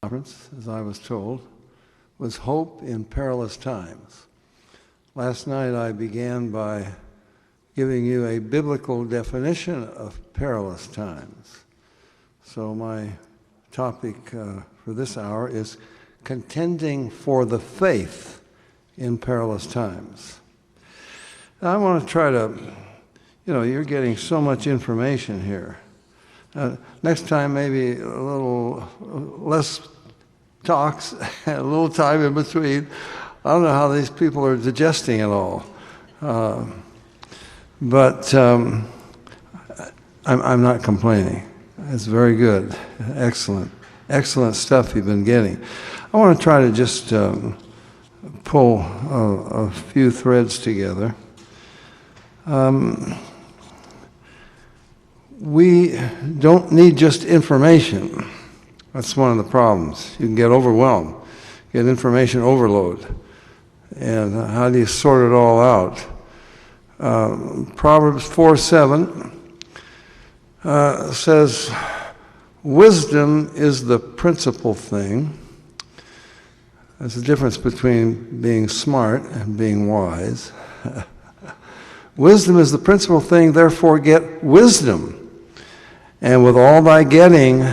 conference, as I was told, was Hope in Perilous Times. Last night I began by giving you a biblical definition of perilous times. So my topic for this hour is contending for the faith in perilous times. Now, I want to try to, you're getting so much information here. Next time, maybe a little less talks, a little time in between. I don't know how these people are digesting it all. But I'm not complaining. It's very good. Excellent stuff you've been getting. I want to try to just pull a few threads together. We don't need just information. That's one of the problems. You can get overwhelmed, get information overload. And how do you sort it all out? Proverbs 4:7 says, wisdom is the principal thing. There's a difference between being smart and being wise. Wisdom is the principal thing, therefore get wisdom. And with all thy getting,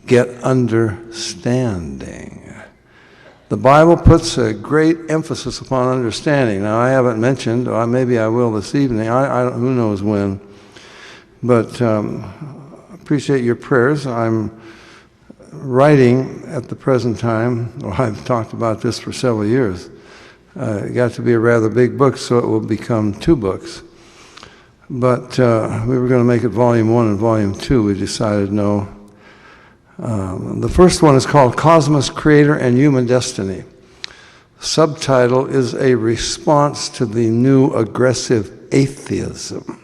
get understanding. The Bible puts a great emphasis upon understanding. Now, I haven't mentioned, or maybe I will this evening, who knows when, but appreciate your prayers. I'm writing at the present time, I've talked about this for several years. It got to be a rather big book, so it will become 2 books. But we were going to make it Volume 1 and Volume 2. We decided no. The first one is called Cosmos, Creator, and Human Destiny. Subtitle is a response to the new aggressive atheism.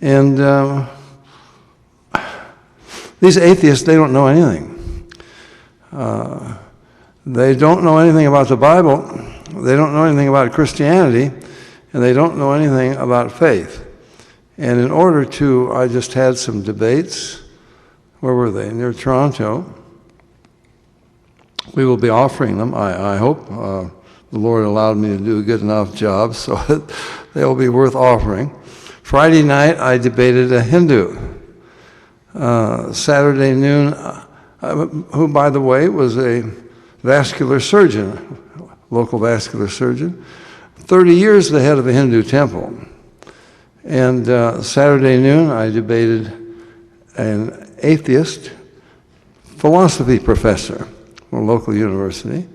And these atheists, they don't know anything. They don't know anything about the Bible. They don't know anything about Christianity. And they don't know anything about faith. And in order to, I just had some debates. Where were they? Near Toronto. We will be offering them, I hope. The Lord allowed me to do a good enough job, so they'll be worth offering. Friday night, I debated a Hindu. Saturday noon, who, by the way, was a vascular surgeon, local vascular surgeon. 30 years the head of a Hindu temple. And Saturday noon, I debated an atheist philosophy professor from a local university.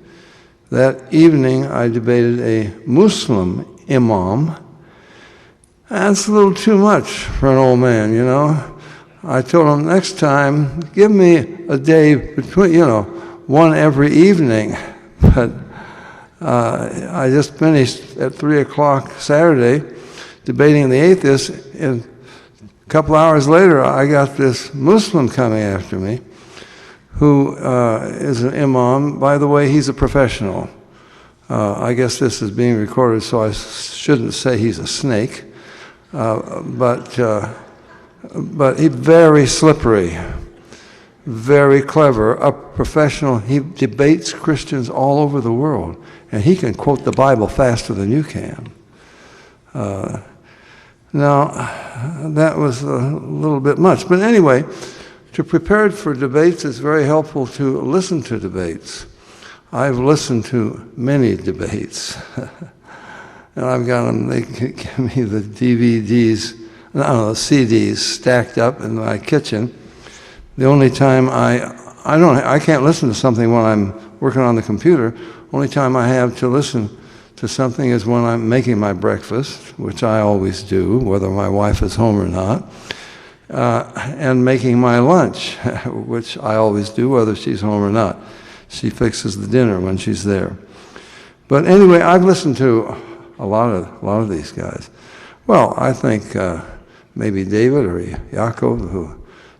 That evening, I debated a Muslim imam. That's a little too much for an old man, I told him, next time, give me a day between, one every evening. But I just finished at 3 o'clock Saturday debating the atheist, and a couple hours later I got this Muslim coming after me who is an imam. By the way, he's a professional. I guess this is being recorded, so I shouldn't say he's a snake, but he's very slippery, very clever, a professional. He debates Christians all over the world. And he can quote the Bible faster than you can. Now, that was a little bit much. But anyway, to prepare for debates, it's very helpful to listen to debates. I've listened to many debates. And I've got them, they give me the CDs stacked up in my kitchen. The only time I can't listen to something when I'm working on the computer. Only time I have to listen to something is when I'm making my breakfast, which I always do, whether my wife is home or not, and making my lunch, which I always do, whether she's home or not. She fixes the dinner when she's there. But anyway, I've listened to a lot of these guys. Well, I think maybe David or Yaakov, who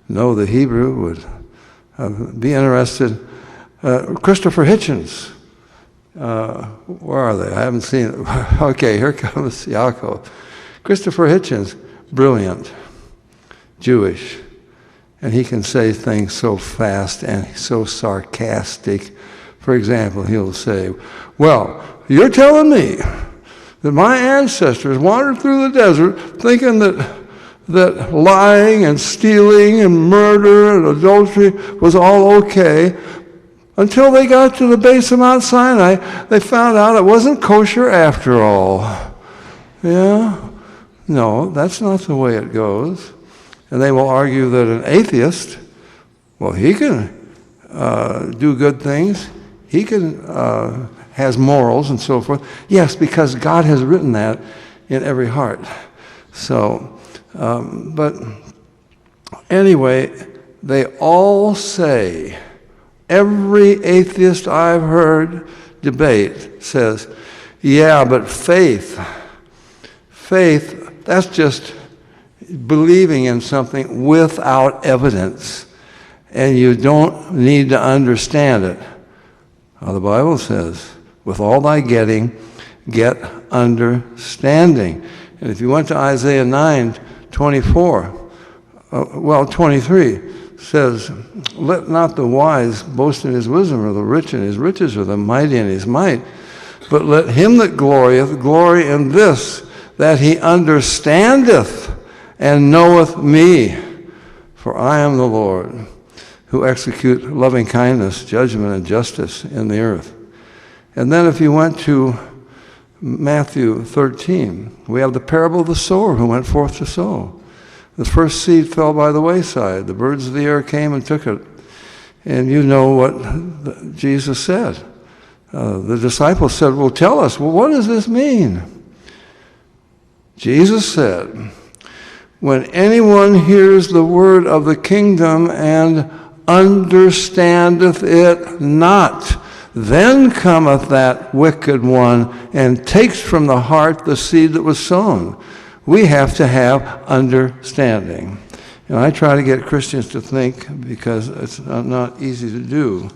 know the Hebrew, would be interested. Christopher Hitchens. Where are they? I haven't seen it. Okay, here comes Yaakov. Christopher Hitchens, brilliant, Jewish. And he can say things so fast and so sarcastic. For example, he'll say, well, you're telling me that my ancestors wandered through the desert thinking that lying and stealing and murder and adultery was all okay, until they got to the base of Mount Sinai, they found out it wasn't kosher after all. Yeah? No, that's not the way it goes. And they will argue that an atheist, well, he can do good things. He can has morals and so forth. Yes, because God has written that in every heart. So, but anyway, they all say, every atheist I've heard debate says, yeah, but faith, that's just believing in something without evidence, and you don't need to understand it. Well, the Bible says, with all thy getting, get understanding. And if you went to Isaiah 23, says, let not the wise boast in his wisdom, or the rich in his riches, or the mighty in his might, but let him that glorieth glory in this, that he understandeth and knoweth me. For I am the Lord, who execute loving kindness, judgment, and justice in the earth. And then if you went to Matthew 13, we have the parable of the sower who went forth to sow. The first seed fell by the wayside. The birds of the air came and took it. And you know what Jesus said. The disciples said, well, tell us, well, what does this mean? Jesus said, when anyone hears the word of the kingdom and understandeth it not, then cometh that wicked one and takes from the heart the seed that was sown. We have to have understanding. And I try to get Christians to think, because it's not easy to do.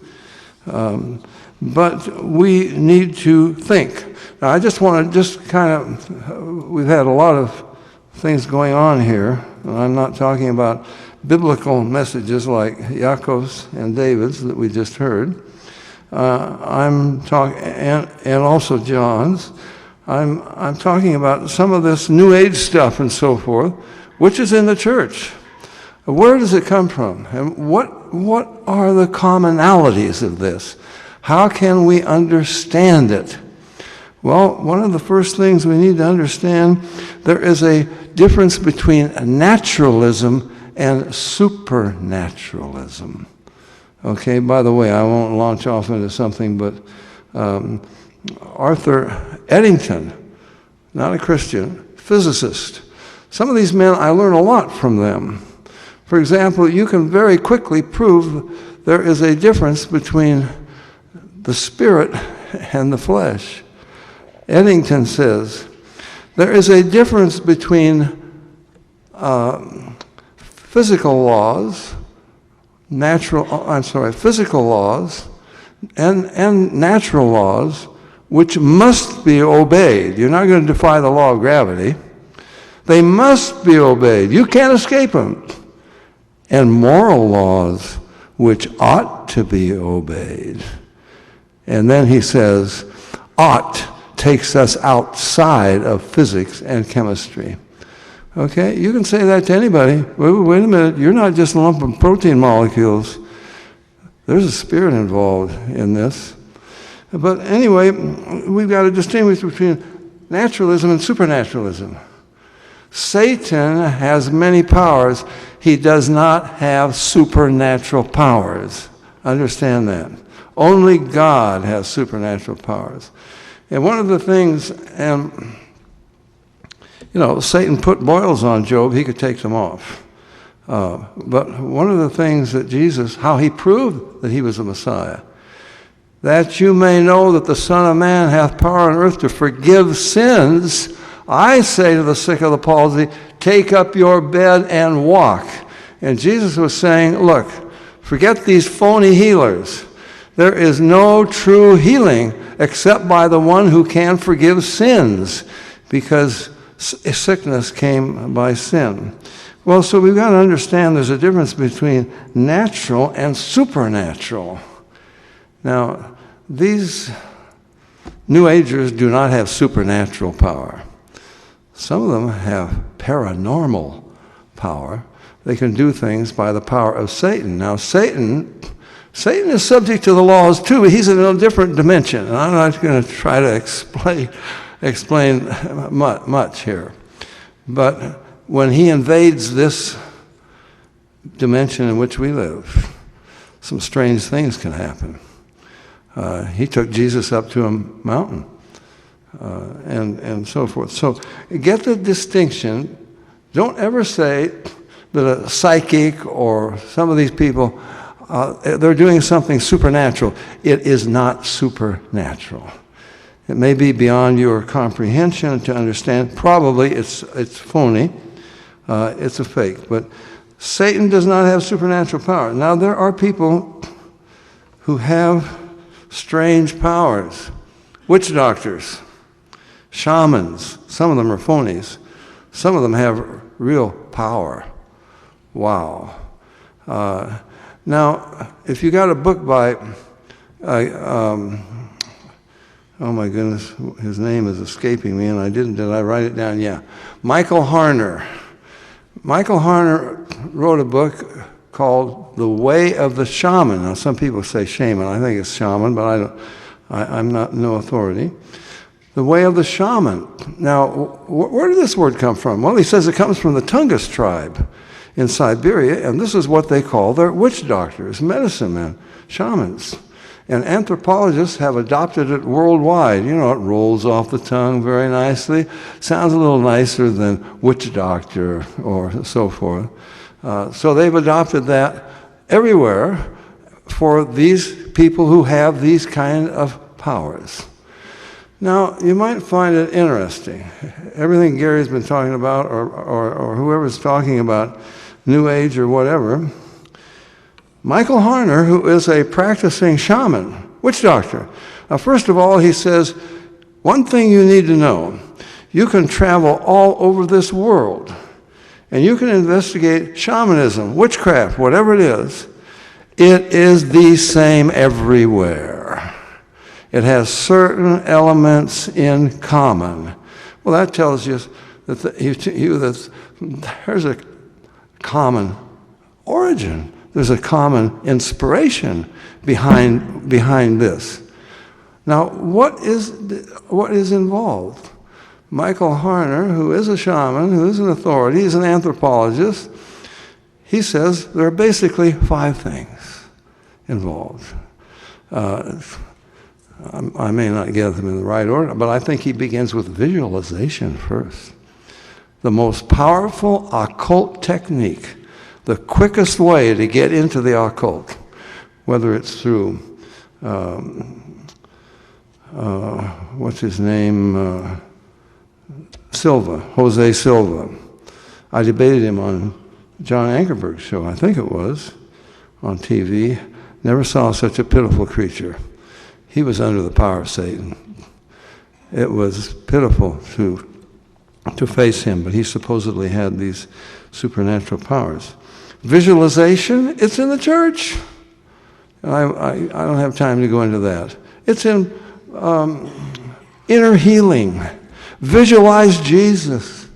But we need to think. Now, I just want to we've had a lot of things going on here. And I'm not talking about biblical messages like Yaakov's and David's that we just heard. I'm talking, and also John's. I'm talking about some of this New Age stuff and so forth, which is in the church. Where does it come from? And what are the commonalities of this? How can we understand it? Well, one of the first things we need to understand, there is a difference between naturalism and supernaturalism. Okay, by the way, I won't launch off into something, but Arthur Eddington, not a Christian, physicist. Some of these men, I learn a lot from them. For example, you can very quickly prove there is a difference between the spirit and the flesh. Eddington says, there is a difference between physical laws and natural laws, which must be obeyed. You're not going to defy the law of gravity. They must be obeyed. You can't escape them. And moral laws, which ought to be obeyed. And then he says, ought takes us outside of physics and chemistry. Okay, you can say that to anybody. Wait a minute, you're not just a lump of protein molecules. There's a spirit involved in this. But anyway, we've got to distinguish between naturalism and supernaturalism. Satan has many powers. He does not have supernatural powers. Understand that. Only God has supernatural powers. And one of the things, Satan put boils on Job, he could take them off. But one of the things that Jesus, how he proved that he was the Messiah, that you may know that the Son of Man hath power on earth to forgive sins, I say to the sick of the palsy, take up your bed and walk. And Jesus was saying, look, forget these phony healers. There is no true healing except by the one who can forgive sins, because sickness came by sin. Well, so we've got to understand there's a difference between natural and supernatural. Now, these New Agers do not have supernatural power. Some of them have paranormal power. They can do things by the power of Satan. Now, Satan is subject to the laws too. He's in a different dimension, and I'm not going to try to explain much here. But when he invades this dimension in which we live, some strange things can happen. He took Jesus up to a mountain and so forth. So get the distinction. Don't ever say that a psychic or some of these people, they're doing something supernatural. It is not supernatural. It may be beyond your comprehension to understand. Probably it's phony. It's a fake. But Satan does not have supernatural power. Now, there are people who have strange powers. Witch doctors, shamans, some of them are phonies. Some of them have real power. Wow. Now, if you got a book by, oh my goodness, his name is escaping me, and did I write it down? Yeah. Michael Harner. Michael Harner wrote a book called The Way of the Shaman. Now, some people say shaman. I think it's shaman, but I'm not no authority. The Way of the Shaman. Now, where did this word come from? Well, he says it comes from the Tungus tribe in Siberia, and this is what they call their witch doctors, medicine men, shamans. And anthropologists have adopted it worldwide. You know, it rolls off the tongue very nicely. Sounds a little nicer than witch doctor or so forth. So they've adopted that everywhere for these people who have these kind of powers. Now, you might find it interesting. Everything Gary's been talking about, or whoever's talking about New Age or whatever, Michael Harner, who is a practicing shaman, witch doctor. Now, first of all, he says, one thing you need to know, you can travel all over this world, and you can investigate shamanism, witchcraft, whatever it is the same everywhere. It has certain elements in common. Well, that tells you that there's a common origin. There's a common inspiration behind this. Now, what is involved? Michael Harner, who is a shaman, who is an authority, he's an anthropologist, he says there are basically 5 things involved. I may not get them in the right order, but I think he begins with visualization first. The most powerful occult technique, the quickest way to get into the occult, whether it's through, what's his name, Jose Silva. I debated him on John Ankerberg's show, I think it was, on TV. Never saw such a pitiful creature. He was under the power of Satan. It was pitiful to face him, but he supposedly had these supernatural powers. Visualization, it's in the church. I don't have time to go into that. It's in inner healing. Visualize Jesus.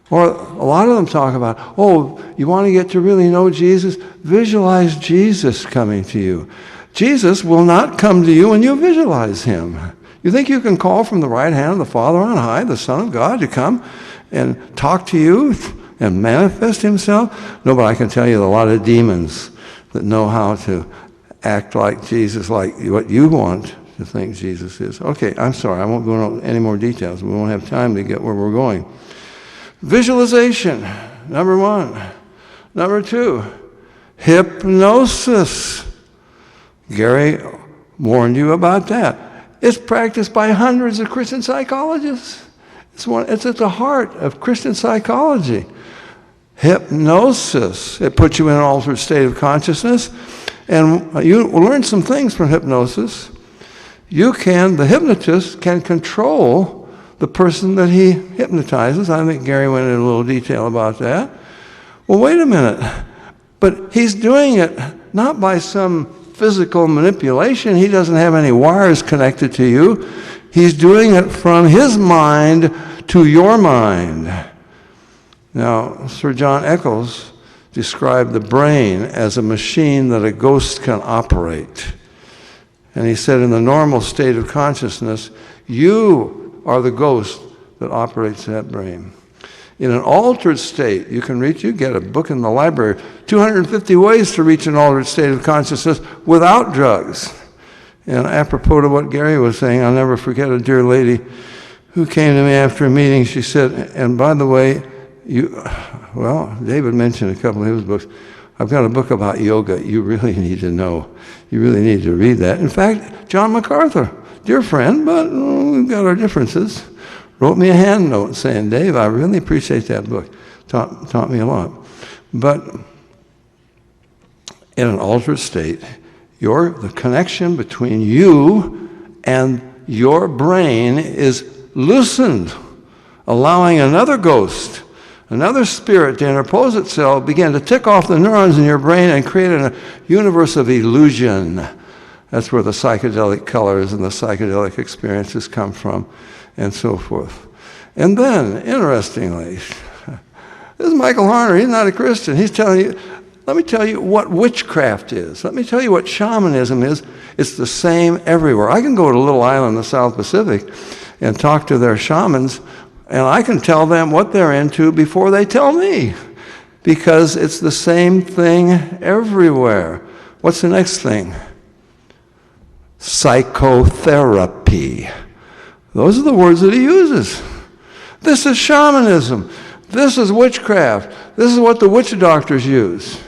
Or a lot of them talk about, oh, you want to get to really know Jesus? Visualize Jesus coming to you. Jesus will not come to you when you visualize him. You think you can call from the right hand of the Father on high, the Son of God, to come and talk to you and manifest himself? No, but I can tell you a lot of demons that know how to act like Jesus, like what you want to think Jesus is. Okay, I'm sorry, I won't go into any more details. We won't have time to get where we're going. Visualization, number 1. Number 2, hypnosis. Gary warned you about that. It's practiced by hundreds of Christian psychologists. It's at the heart of Christian psychology. Hypnosis. It puts you in an altered state of consciousness. And you learn some things from hypnosis. The hypnotist can control the person that he hypnotizes. I think Gary went into a little detail about that. Well, wait a minute. But he's doing it not by some physical manipulation. He doesn't have any wires connected to you. He's doing it from his mind to your mind. Now, Sir John Eccles described the brain as a machine that a ghost can operate. And he said, in the normal state of consciousness, you are the ghost that operates that brain. In an altered state, you get a book in the library, 250 ways to reach an altered state of consciousness without drugs. And apropos to what Gary was saying, I'll never forget a dear lady who came to me after a meeting. She said, and by the way, David mentioned a couple of his books. I've got a book about yoga you really need to know. You really need to read that. In fact, John MacArthur, dear friend, but we've got our differences, wrote me a hand note saying, Dave, I really appreciate that book. Taught me a lot. But in an altered state, the connection between you and your brain is loosened, allowing another ghost, another spirit to interpose itself, begin to tick off the neurons in your brain and create a universe of illusion. That's where the psychedelic colors and the psychedelic experiences come from, and so forth. And then, interestingly, this is Michael Harner. He's not a Christian. He's telling you, let me tell you what witchcraft is. Let me tell you what shamanism is. It's the same everywhere. I can go to a little island in the South Pacific and talk to their shamans, and I can tell them what they're into before they tell me, because it's the same thing everywhere. What's the next thing? Psychotherapy. Those are the words that he uses. This is shamanism. This is witchcraft. This is what the witch doctors use.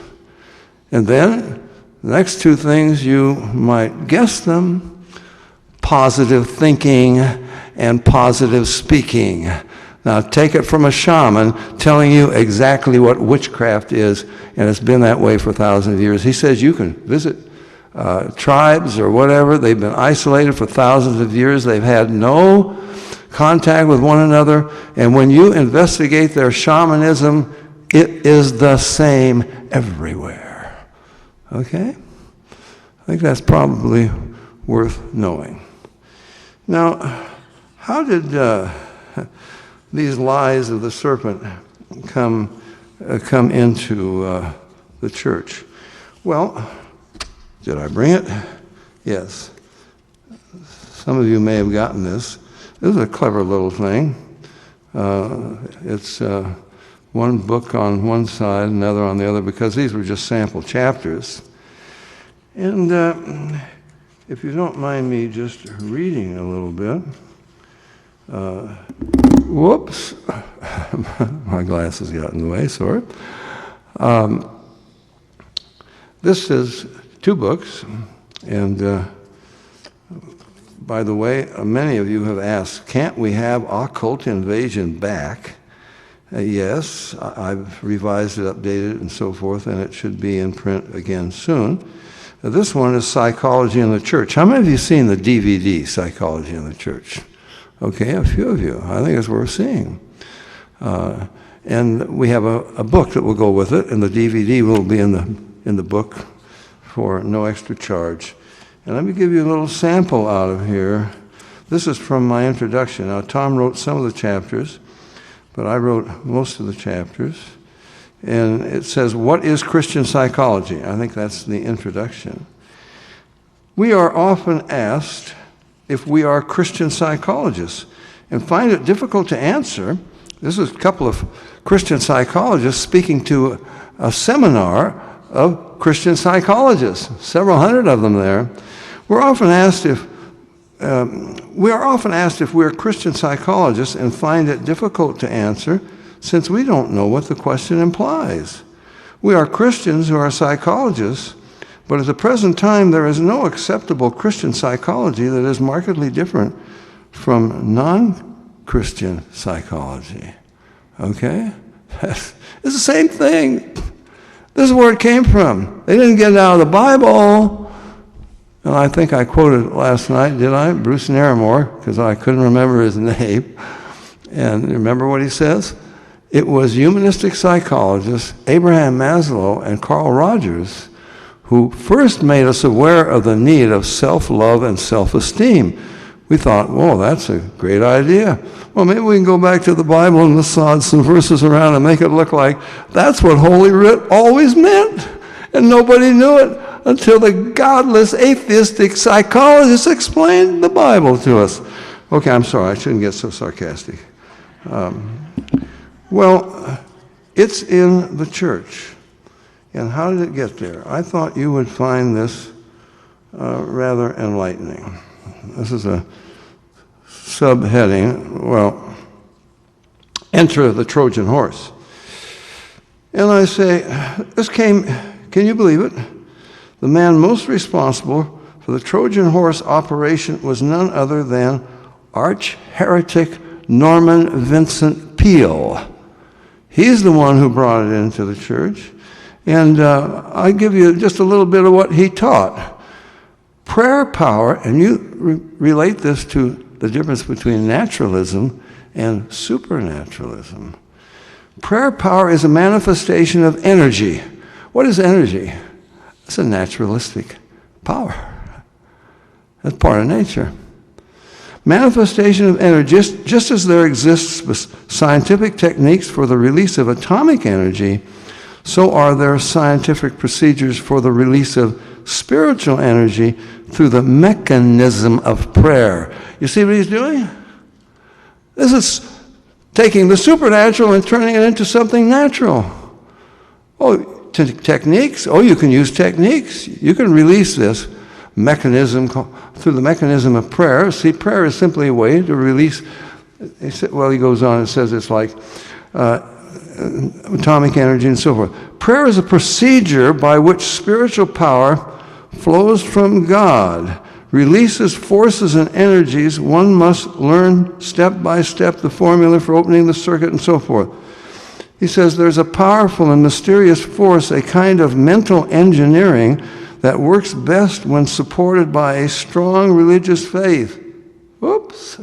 And then, the next two things, you might guess them: positive thinking and positive speaking. Now, take it from a shaman telling you exactly what witchcraft is, and it's been that way for thousands of years. He says you can visit tribes or whatever. They've been isolated for thousands of years. They've had no contact with one another. And when you investigate their shamanism, it is the same everywhere. Okay? I think that's probably worth knowing. Now, how did these lies of the serpent come into the church? Well, did I bring it? Yes. Some of you may have gotten this. This is a clever little thing. It's one book on one side, another on the other, because these were just sample chapters. And if you don't mind me just reading a little bit. Whoops. My glasses got in the way, sorry. This is 2 books, and by the way, many of you have asked, can't we have Occult Invasion back? Yes, I've revised it, updated it, and so forth, and it should be in print again soon. This one is Psychology in the Church. How many of you have seen the DVD, Psychology in the Church? Okay, a few of you. I think it's worth seeing. And we have a book that will go with it, and the DVD will be in the book for no extra charge. And let me give you a little sample out of here. This is from my introduction. Now, Tom wrote some of the chapters, but I wrote most of the chapters. And it says, what is Christian psychology? I think that's the introduction. We are often asked if we are Christian psychologists and find it difficult to answer. This is a couple of Christian psychologists speaking to a seminar of Christian psychologists, several hundred of them there. We are often asked if we are Christian psychologists and find it difficult to answer since we don't know what the question implies. We are Christians who are psychologists, but at the present time there is no acceptable Christian psychology that is markedly different from non-Christian psychology. Okay? It's the same thing. This is where it came from. They didn't get it out of the Bible. And I think I quoted it last night, did I? Bruce Naramore, because I couldn't remember his name. And remember what he says? It was humanistic psychologists Abraham Maslow and Carl Rogers who first made us aware of the need of self-love and self-esteem. We thought, whoa, that's a great idea. Well, maybe we can go back to the Bible and massage some verses around and make it look like that's what Holy Writ always meant. And nobody knew it until the godless, atheistic psychologists explained the Bible to us. Okay, I'm sorry, I shouldn't get so sarcastic. Well, it's in the church. And how did it get there? I thought you would find this rather enlightening. This is a subheading, well, enter the Trojan horse. And I say, can you believe it? The man most responsible for the Trojan horse operation was none other than arch-heretic Norman Vincent Peale. He's the one who brought it into the church. And I give you just a little bit of what he taught. Prayer power, and you relate this to the difference between naturalism and supernaturalism. Prayer power is a manifestation of energy. What is energy? It's a naturalistic power. That's part of nature. Manifestation of energy, just as there exists scientific techniques for the release of atomic energy, so are there scientific procedures for the release of spiritual energy through the mechanism of prayer. You see what he's doing? This is taking the supernatural and turning it into something natural. Oh, techniques? Oh, you can use techniques. You can release this mechanism through the mechanism of prayer. See, prayer is simply a way to release, well, he goes on and says it's like atomic energy and so forth. Prayer is a procedure by which spiritual power flows from God, releases forces and energies. One must learn step by step the formula for opening the circuit and so forth. He says there's a powerful and mysterious force, a kind of mental engineering that works best when supported by a strong religious faith. Oops.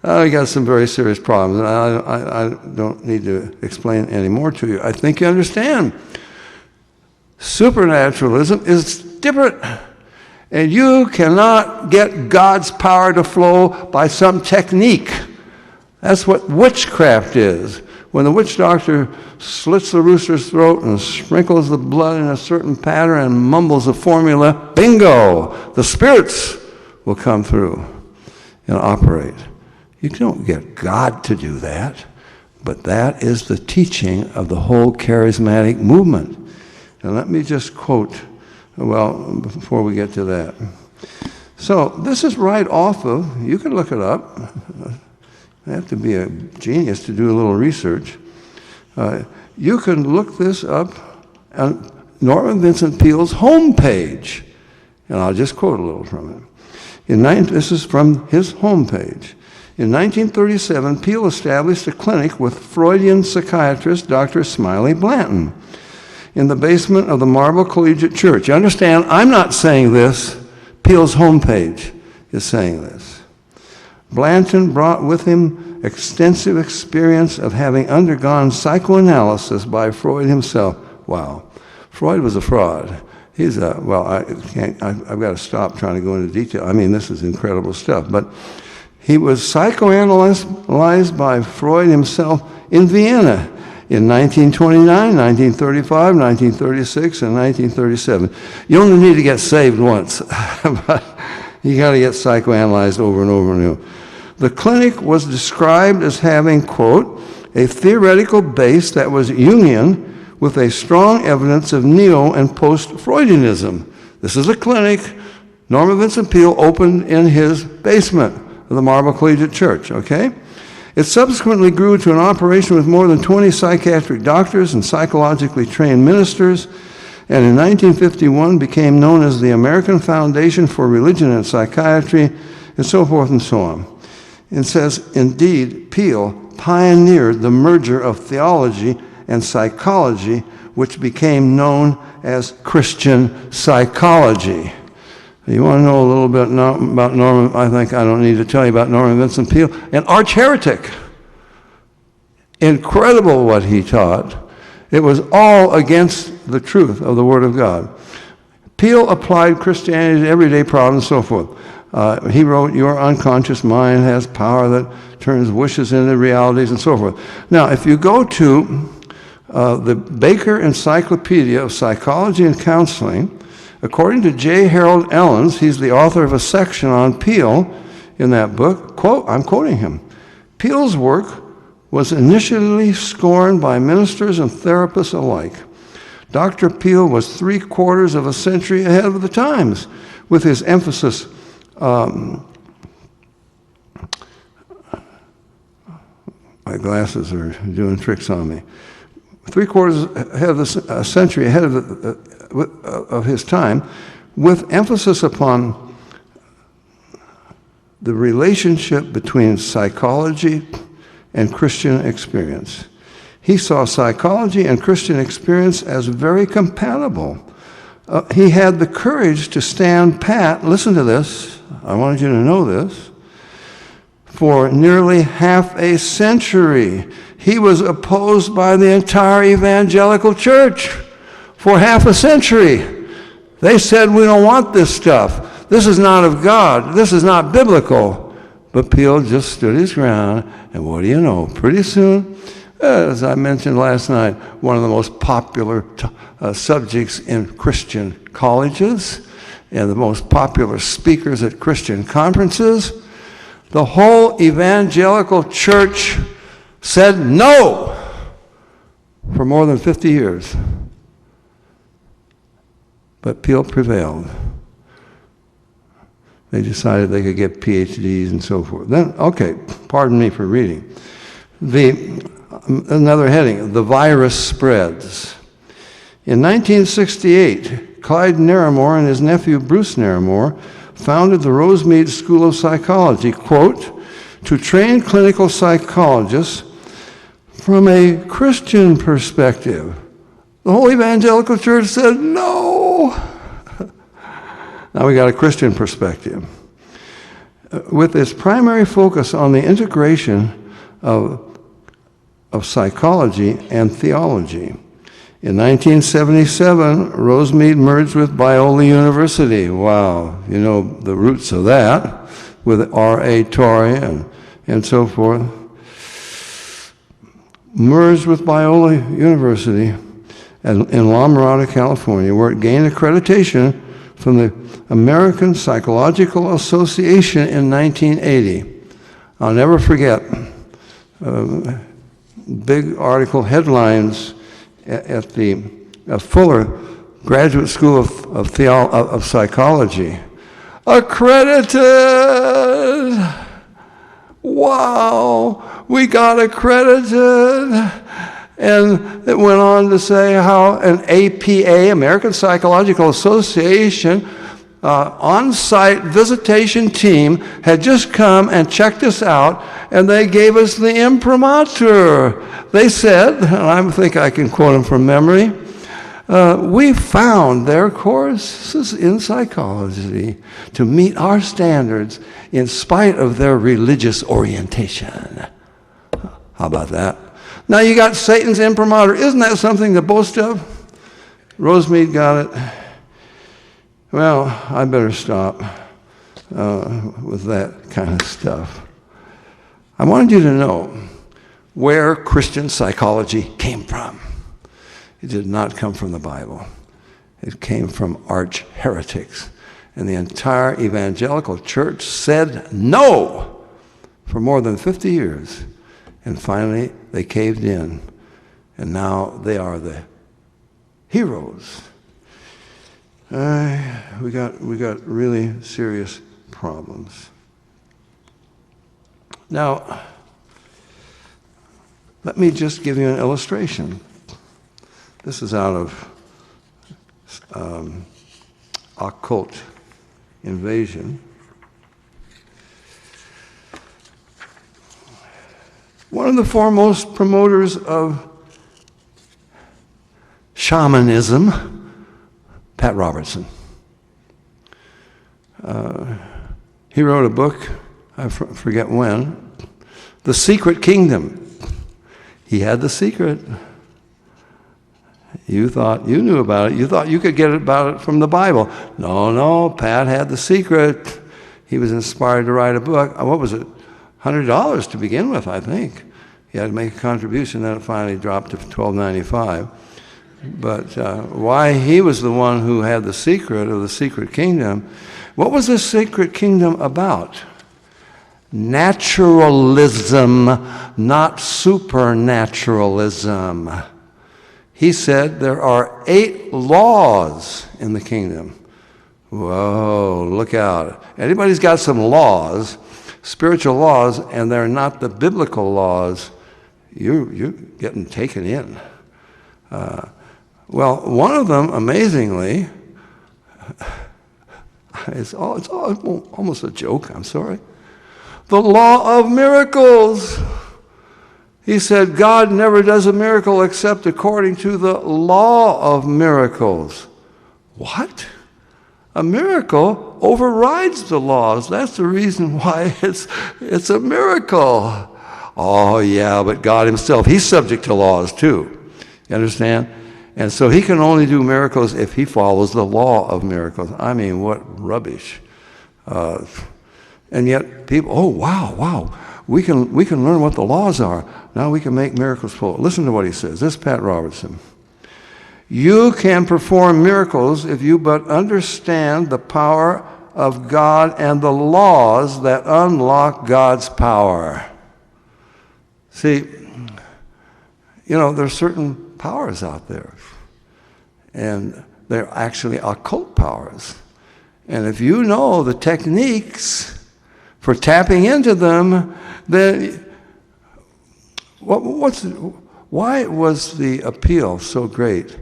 I got some very serious problems, and I don't need to explain any more to you. I think you understand. Supernaturalism is different, and you cannot get God's power to flow by some technique. That's what witchcraft is. When the witch doctor slits the rooster's throat and sprinkles the blood in a certain pattern and mumbles a formula, bingo, the spirits will come through and operate. You don't get God to do that, but that is the teaching of the whole charismatic movement. And let me just quote, well, before we get to that. So this is right off of, you can look it up. I have to be a genius to do a little research. You can look this up on Norman Vincent Peale's homepage, and I'll just quote a little from it. This is from his homepage. In 1937, Peale established a clinic with Freudian psychiatrist Dr. Smiley Blanton in the basement of the Marble Collegiate Church. You understand, I'm not saying this. Peale's homepage is saying this. Blanton brought with him extensive experience of having undergone psychoanalysis by Freud himself. Wow. Freud was a fraud. He's a, well, I've got to stop trying to go into detail. I mean, this is incredible stuff. But he was psychoanalyzed by Freud himself in Vienna in 1929, 1935, 1936, and 1937. You only need to get saved once, but you got to get psychoanalyzed over and over and over. The clinic was described as having, quote, a theoretical base that was Jungian with a strong evidence of neo and post-Freudianism. This is a clinic Norman Vincent Peale opened in his basement of the Marble Collegiate Church, okay? It subsequently grew to an operation with more than 20 psychiatric doctors and psychologically trained ministers, and in 1951 became known as the American Foundation for Religion and Psychiatry, and so forth and so on. It says, indeed, Peale pioneered the merger of theology and psychology, which became known as Christian psychology. You want to know a little bit about Norman? I think I don't need to tell you about Norman Vincent Peale, an arch heretic incredible what he taught. It was all against the truth of the Word of God. Peale applied Christianity to everyday problems and so forth. He wrote, "Your unconscious mind has power that turns wishes into realities," and so forth. Now, if you go to the Baker Encyclopedia of Psychology and Counseling, according to J. Harold Ellens, he's the author of a section on Peale in that book, I'm quoting him, "Peale's work was initially scorned by ministers and therapists alike. Dr. Peale was 3/4 of a century ahead of the times with his emphasis my glasses are doing tricks on me. 3/4 ahead of a century ahead of his time, with emphasis upon the relationship between psychology and Christian experience. He saw psychology and Christian experience as very compatible. He had the courage to stand pat, listen to this, I wanted you to know this, for nearly half a century. He was opposed by the entire evangelical church for half a century. They said, "We don't want this stuff. This is not of God. This is not biblical." But Peale just stood his ground, and what do you know? Pretty soon, as I mentioned last night, one of the most popular subjects in Christian colleges and the most popular speakers at Christian conferences, the whole evangelical church said no for more than 50 years. But Peale prevailed. They decided they could get PhDs and so forth. Then, okay, pardon me for reading. Another heading, "The Virus Spreads." In 1968, Clyde Narramore and his nephew Bruce Narramore founded the Rosemead School of Psychology, quote, "to train clinical psychologists from a Christian perspective." The whole evangelical church said no. Now we got a Christian perspective. With its primary focus on the integration of psychology and theology. In 1977, Rosemead merged with Biola University. Wow, you know the roots of that, with R.A. Torrey and so forth. Merged with Biola University in La Mirada, California, where it gained accreditation from the American Psychological Association in 1980. I'll never forget big article headlines at the Fuller Graduate School of Psychology. Accredited! Wow, we got accredited! And it went on to say how an APA, American Psychological Association, on-site visitation team had just come and checked us out, and they gave us the imprimatur. They said, and I think I can quote them from memory, "We found their courses in psychology to meet our standards in spite of their religious orientation." How about that? Now you got Satan's imprimatur. Isn't that something to boast of? Rosemead got it. Well, I better stop with that kind of stuff. I wanted you to know where Christian psychology came from. It did not come from the Bible. It came from arch heretics. And the entire evangelical church said no for more than 50 years. And finally, they caved in. And now they are the heroes. We got really serious problems. Now, let me just give you an illustration. This is out of Occult Invasion. One of the foremost promoters of shamanism, Pat Robertson. He wrote a book, I forget when, The Secret Kingdom. He had the secret. You thought you knew about it. You thought you could get about it from the Bible. No, Pat had the secret. He was inspired to write a book. What was it? $100 to begin with, I think. He had to make a contribution, then it finally dropped to $12.95. But why he was the one who had the secret of the secret kingdom. What was the secret kingdom about? Naturalism, not supernaturalism. He said there are 8 laws in the kingdom. Whoa, look out. Anybody's got some laws, spiritual laws, and they're not the biblical laws, you're getting taken in. Well, one of them, amazingly, it's almost a joke, I'm sorry. The law of miracles. He said God never does a miracle except according to the law of miracles. What? A miracle overrides the laws. That's the reason why it's a miracle. Oh, yeah, but God himself, he's subject to laws too. You understand? And so he can only do miracles if he follows the law of miracles. I mean, what rubbish. And yet people, oh, wow, we can learn what the laws are. Now we can make miracles full. Listen to what he says. This is Pat Robertson. You can perform miracles if you but understand the power of God and the laws that unlock God's power. See, there's certain powers out there, and they're actually occult powers. And if you know the techniques for tapping into them, then why was the appeal so great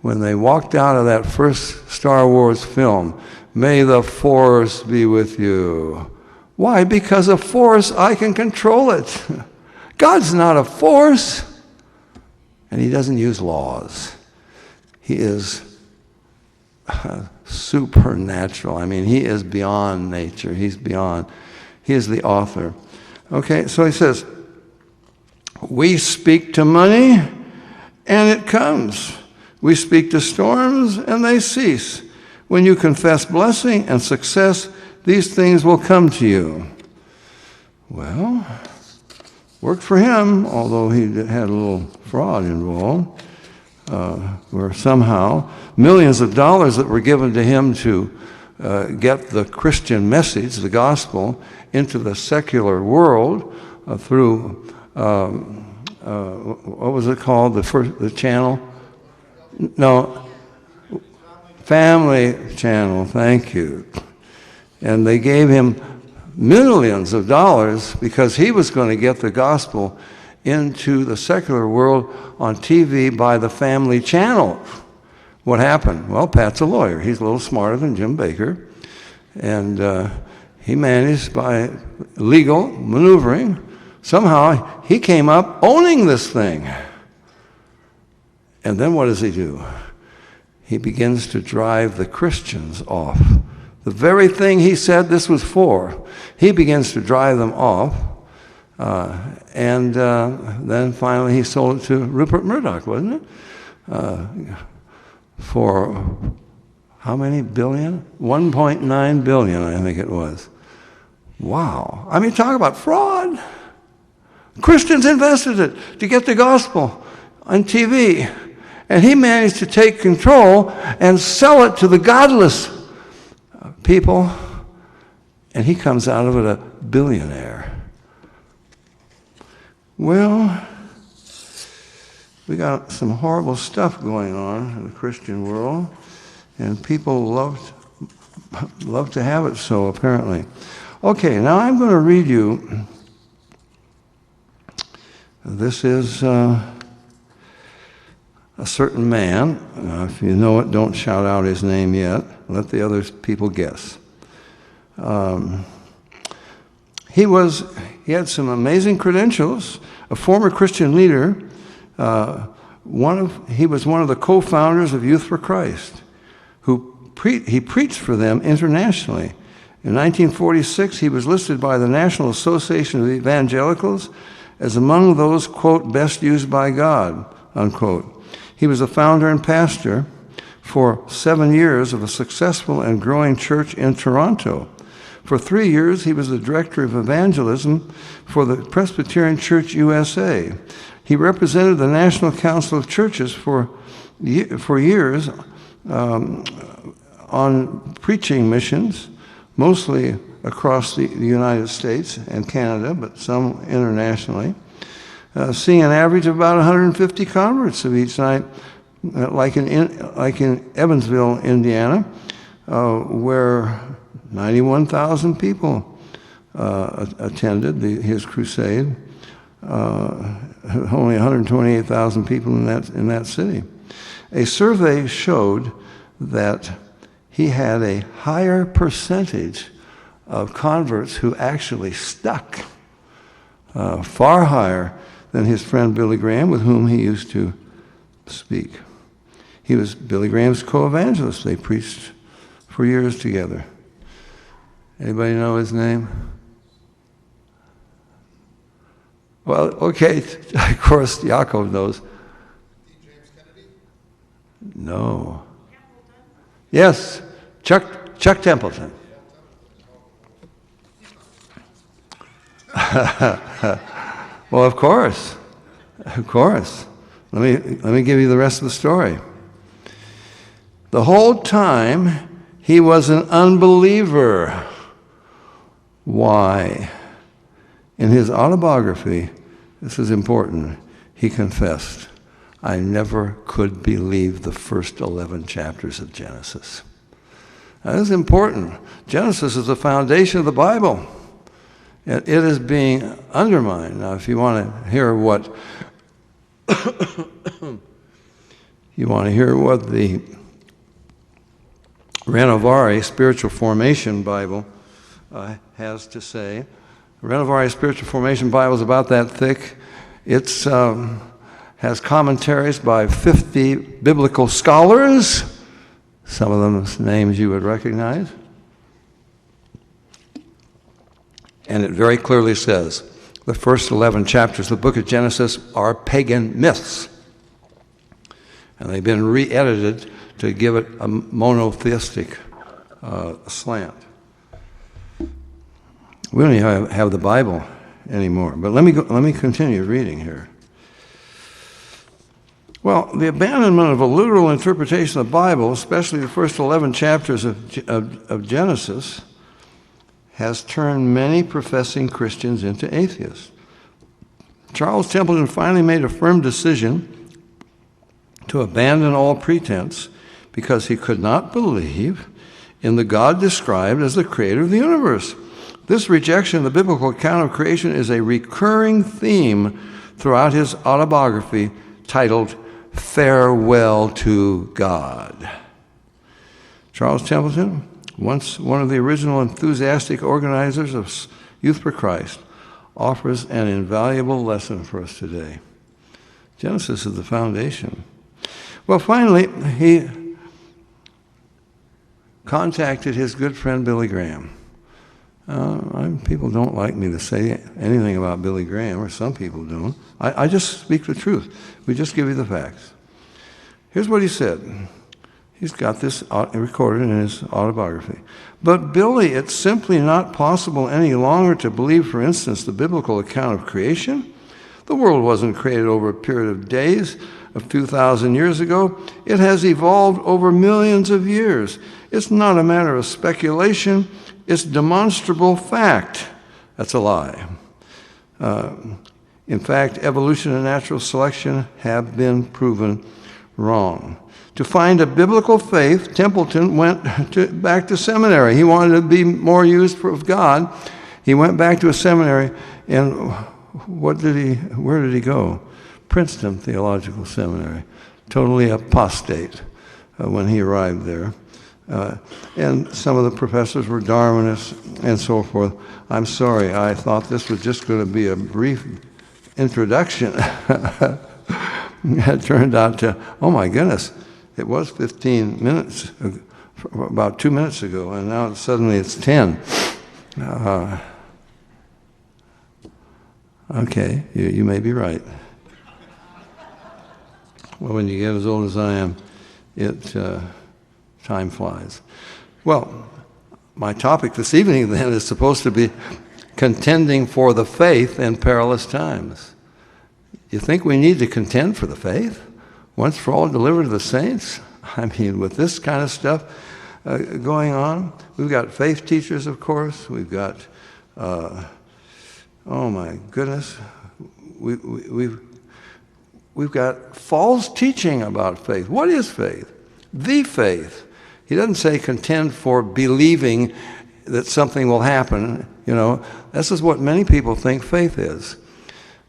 when they walked out of that first Star Wars film? May the Force be with you. Why? Because a force, I can control it. God's not a force, and he doesn't use laws. He is supernatural. I mean, he is beyond nature. He is the author. Okay, so he says, we speak to money, and it comes. We speak to storms, and they cease. When you confess blessing and success, these things will come to you. Well, worked for him, although he had a little fraud involved, where somehow millions of dollars that were given to him to get the Christian message, the gospel, into the secular world through, what was it called, the channel? No, Family Channel, thank you. And they gave him millions of dollars because he was going to get the gospel into the secular world on TV by the Family Channel. What happened? Well, Pat's a lawyer. He's a little smarter than Jim Baker. And he managed by legal maneuvering, somehow he came up owning this thing. And then what does he do? He begins to drive the Christians off. The very thing he said this was for, he begins to drive them off. And then finally he sold it to Rupert Murdoch, wasn't it? For how many billion? 1.9 billion, I think it was. Wow. I mean, talk about fraud. Christians invested it to get the gospel on TV. And he managed to take control and sell it to the godless people. And he comes out of it a billionaire. Well, we got some horrible stuff going on in the Christian world, and people love to have it so, apparently. Okay, now I'm going to read you. This is a certain man. If you know it, don't shout out his name yet. Let the other people guess. He had some amazing credentials. A former Christian leader. He was one of the co-founders of Youth for Christ, he preached for them internationally. In 1946, he was listed by the National Association of Evangelicals as among those, quote, best used by God, unquote. He was a founder and pastor for 7 years of a successful and growing church in Toronto. For 3 years, he was the director of evangelism for the Presbyterian Church USA. He represented the National Council of Churches for years on preaching missions, mostly across the United States and Canada, but some internationally, seeing an average of about 150 converts of each night, like in Evansville, Indiana, where 91,000 people attended his crusade. Only 128,000 people in that city. A survey showed that he had a higher percentage of converts who actually stuck, far higher than his friend Billy Graham, with whom he used to speak. He was Billy Graham's co-evangelist. They preached for years together. Anybody know his name? Well, okay, of course, Yaakov knows. James Kennedy? No. Yes, Chuck Templeton. Well, of course. Let me give you the rest of the story. The whole time he was an unbeliever. Why? In his autobiography, this is important, he confessed, I never could believe the first 11 chapters of Genesis. That is important. Genesis is the foundation of the Bible. It is being undermined. Now, if you want to hear what the Renovare Spiritual Formation Bible has to say, the Renovare Spiritual Formation Bible is about that thick. It has commentaries by 50 biblical scholars, some of them's names you would recognize. And it very clearly says the first 11 chapters of the book of Genesis are pagan myths. And they've been re-edited to give it a monotheistic slant. We don't even have the Bible anymore. But let me continue reading here. Well, the abandonment of a literal interpretation of the Bible, especially the first 11 chapters of Genesis, has turned many professing Christians into atheists. Charles Templeton finally made a firm decision to abandon all pretense because he could not believe in the God described as the creator of the universe. This rejection of the biblical account of creation is a recurring theme throughout his autobiography titled Farewell to God. Charles Templeton, once one of the original enthusiastic organizers of Youth for Christ, offers an invaluable lesson for us today. Genesis is the foundation. Well, finally, he contacted his good friend Billy Graham. People don't like me to say anything about Billy Graham, or some people don't. I just speak the truth. We just give you the facts. Here's what he said. He's got this recorded in his autobiography. But Billy, it's simply not possible any longer to believe, for instance, the biblical account of creation. The world wasn't created over a period of days of 2,000 years ago. It has evolved over millions of years. It's not a matter of speculation. It's demonstrable fact. That's a lie. In fact, evolution and natural selection have been proven wrong. To find a biblical faith, Templeton went back to seminary. He wanted to be more used for God. He went back to a seminary, and where did he go? Princeton Theological Seminary. Totally apostate when he arrived there. And some of the professors were Darwinists and so forth. I'm sorry, I thought this was just going to be a brief introduction. It turned out to, oh my goodness, it was 15 minutes, about 2 minutes ago, and now suddenly it's 10. Okay, you may be right. Well, when you get as old as I am, time flies. Well, my topic this evening then is supposed to be contending for the faith in perilous times. You think we need to contend for the faith? Once for all delivered to the saints? I mean, with this kind of stuff going on, we've got faith teachers, of course. We've got, oh my goodness, we've got false teaching about faith. What is faith? The faith. He doesn't say contend for believing that something will happen. You know, this is what many people think faith is.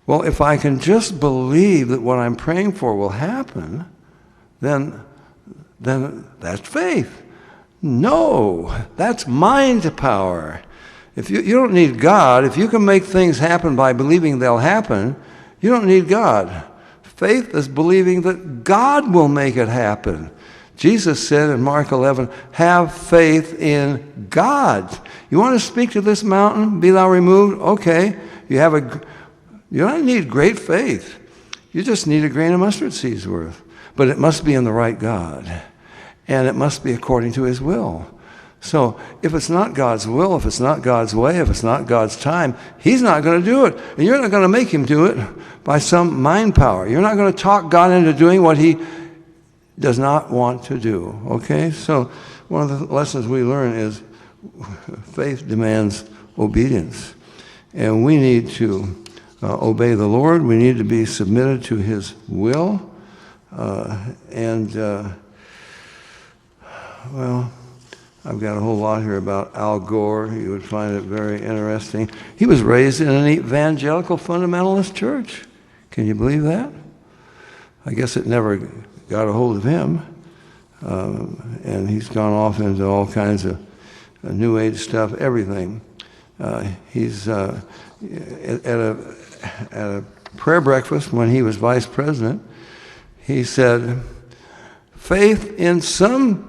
Well, if I can just believe that what I'm praying for will happen, then that's faith. No, that's mind power. If you don't need God, if you can make things happen by believing they'll happen, you don't need God. Faith is believing that God will make it happen. Jesus said in Mark 11, have faith in God. You want to speak to this mountain, be thou removed? Okay, you don't need great faith. You just need a grain of mustard seed's worth. But it must be in the right God. And it must be according to his will. So if it's not God's will, if it's not God's way, if it's not God's time, he's not going to do it. And you're not going to make him do it by some mind power. You're not going to talk God into doing what he does not want to do. Okay? So one of the lessons we learn is faith demands obedience. And we need to obey the Lord. We need to be submitted to his will. Well, I've got a whole lot here about Al Gore. You would find it very interesting. He was raised in an evangelical fundamentalist church. Can you believe that? I guess it never got a hold of him. And he's gone off into all kinds of New Age stuff, everything. He's at a prayer breakfast when he was vice president, he said, faith in some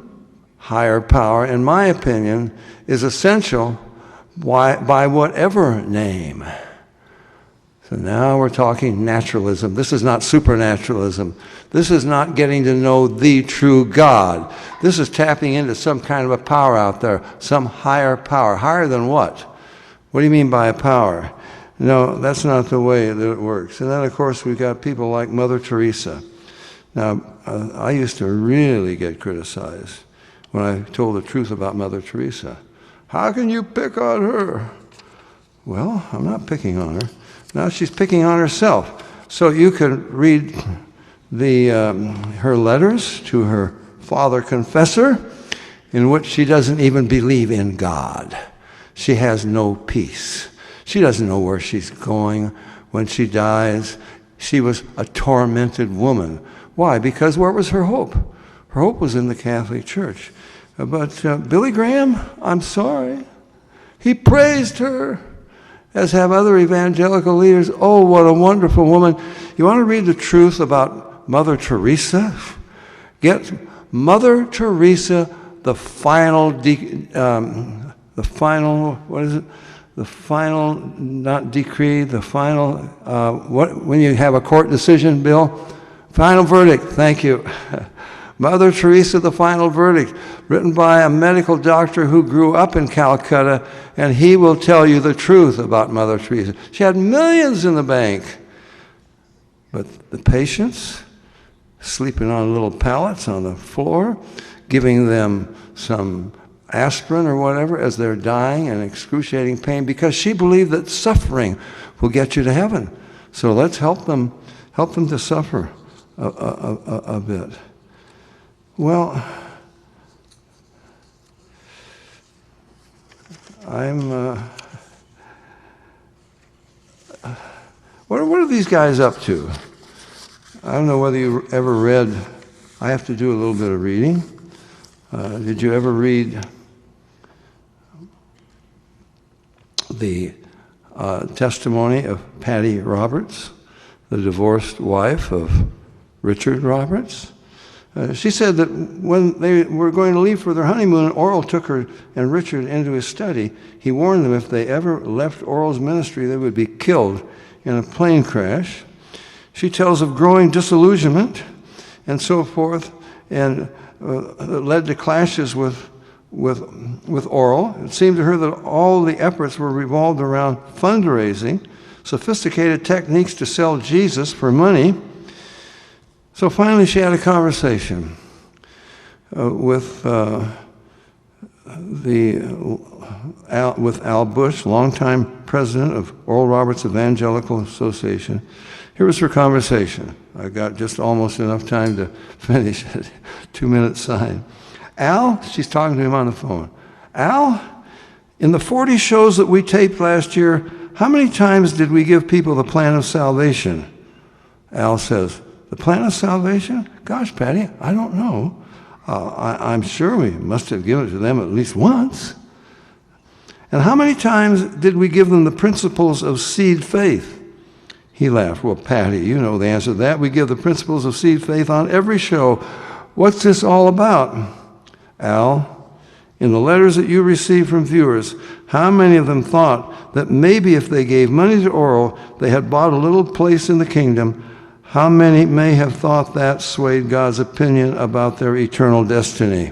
higher power, in my opinion, is essential by whatever name. So now we're talking naturalism. This is not supernaturalism. This is not getting to know the true God. This is tapping into some kind of a power out there, some higher power. Higher than what? What do you mean by a power? No, that's not the way that it works. And then, of course, we've got people like Mother Teresa. Now, I used to really get criticized when I told the truth about Mother Teresa. How can you pick on her? Well, I'm not picking on her. Now she's picking on herself. So you can read her letters to her father confessor, in which she doesn't even believe in God. She has no peace. She doesn't know where she's going when she dies. She was a tormented woman. Why? Because where was her hope? Her hope was in the Catholic Church. But Billy Graham, I'm sorry, he praised her, as have other evangelical leaders. Oh, what a wonderful woman. You want to read the truth about Mother Teresa? Get Mother Teresa, the final, not decree, the final, when you have a court decision, Bill? Final verdict, thank you. Mother Teresa, the final verdict, written by a medical doctor who grew up in Calcutta, and he will tell you the truth about Mother Teresa. She had millions in the bank, but the patients sleeping on little pallets on the floor, giving them some aspirin or whatever as they're dying in excruciating pain, because she believed that suffering will get you to heaven. So let's help them to suffer a bit. Well, what are these guys up to? I don't know whether you ever read, I have to do a little bit of reading. Did you ever read the testimony of Patty Roberts, the divorced wife of Richard Roberts? She said that when they were going to leave for their honeymoon, Oral took her and Richard into his study. He warned them if they ever left Oral's ministry, they would be killed in a plane crash. She tells of growing disillusionment and so forth, and it led to clashes with Oral. It seemed to her that all the efforts were revolved around fundraising, sophisticated techniques to sell Jesus for money. So finally she had a conversation with Al Bush, longtime president of Oral Roberts Evangelical Association. Here was her conversation. I got just almost enough time to finish at 2-minute sign. Al, she's talking to him on the phone. Al, in the 40 shows that we taped last year, how many times did we give people the plan of salvation? Al says, the plan of salvation? Gosh, Patty, I don't know. I'm sure we must have given it to them at least once. And how many times did we give them the principles of seed faith? He laughed. Well, Patty, you know the answer to that. We give the principles of seed faith on every show. What's this all about? Al, in the letters that you received from viewers, how many of them thought that maybe if they gave money to Oral, they had bought a little place in the kingdom? How many may have thought that swayed God's opinion about their eternal destiny?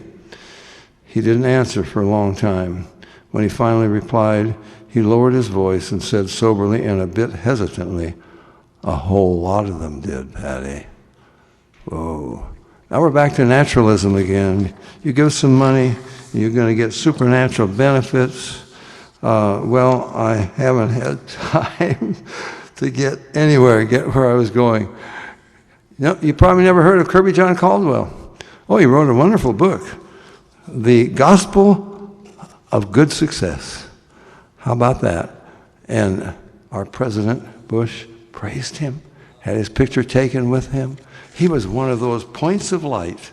He didn't answer for a long time. When he finally replied, he lowered his voice and said soberly and a bit hesitantly, a whole lot of them did, Patty. Whoa. Now we're back to naturalism again. You give some money, you're going to get supernatural benefits. Well, I haven't had time to get anywhere, get where I was going. You probably never heard of Kirby John Caldwell. Oh, he wrote a wonderful book, The Gospel of Good Success. How about that? And our President Bush praised him, had his picture taken with him. He was one of those points of light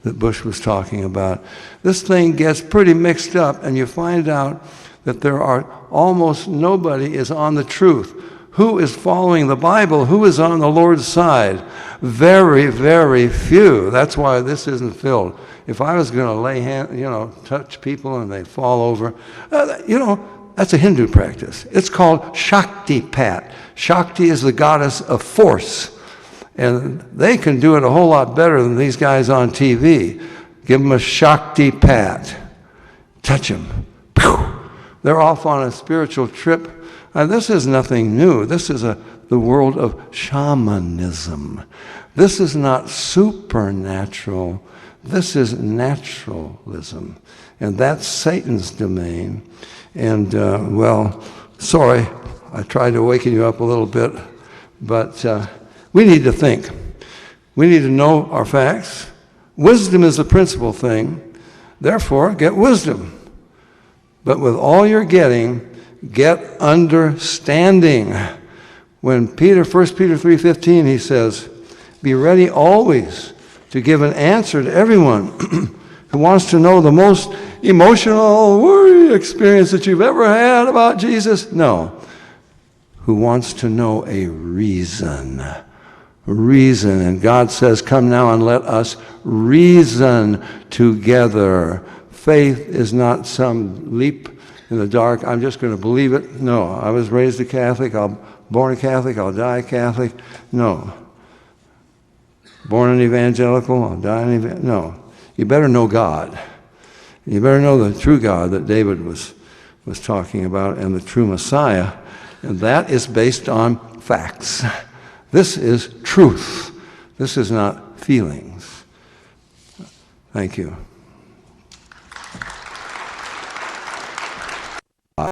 that Bush was talking about. This thing gets pretty mixed up, and you find out that there are almost nobody is on the truth. Who is following the Bible? Who is on the Lord's side? Very, very few. That's why this isn't filled. If I was going to lay hand, touch people and they fall over, that's a Hindu practice. It's called Shakti Pat. Shakti is the goddess of force. And they can do it a whole lot better than these guys on TV. Give them a Shakti Pat. Touch them. Pew! They're off on a spiritual trip. This is nothing new. This is the world of shamanism. This is not supernatural. This is naturalism. And that's Satan's domain. And, sorry, I tried to waken you up a little bit, but we need to think. We need to know our facts. Wisdom is the principal thing. Therefore, get wisdom. But with all you're getting, get understanding. When 1 Peter 3:15, he says, be ready always to give an answer to everyone who wants to know the most emotional experience that you've ever had about Jesus. No. Who wants to know a reason. Reason. And God says, come now and let us reason together. Faith is not some leap in the dark. I'm just going to believe it. No. I was raised a Catholic. I'm born a Catholic. I'll die a Catholic. No. Born an evangelical. I'll die an evangelical. No. You better know God. You better know the true God that David was talking about and the true Messiah. And that is based on facts. This is truth. This is not feelings. Thank you.